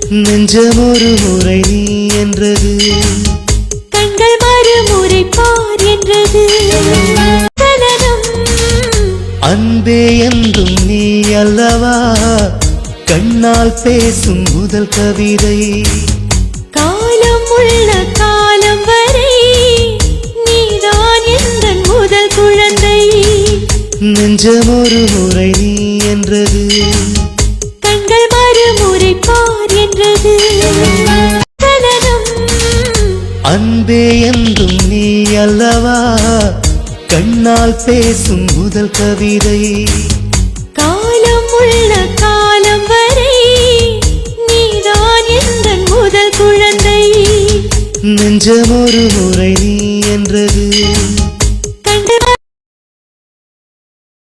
நெஞ்சமொரு முறை நீ என்றது, கண்கள் மறுமுறை பார் என்றது. அன்பே என்றும் நீ அல்லவா, கண்ணால் பேசும் முதல் கவிதை. காலம் உள்ள காலம் வரை நீதான் எந்தன் முதல் குழந்தை. நெஞ்சமொரு முறை நீ என்றது, கண்கள் மறுமுறை பார் என்றது. அன்பே என்றும் நீ அல்லவா, கண்ணால் பேசும் முதல் கவிதை. காலம் உள்ள காலம் வரை நீதான் எந்தன் முதல் குழந்தை. நெஞ்சமொரு முறை நீ என்றது.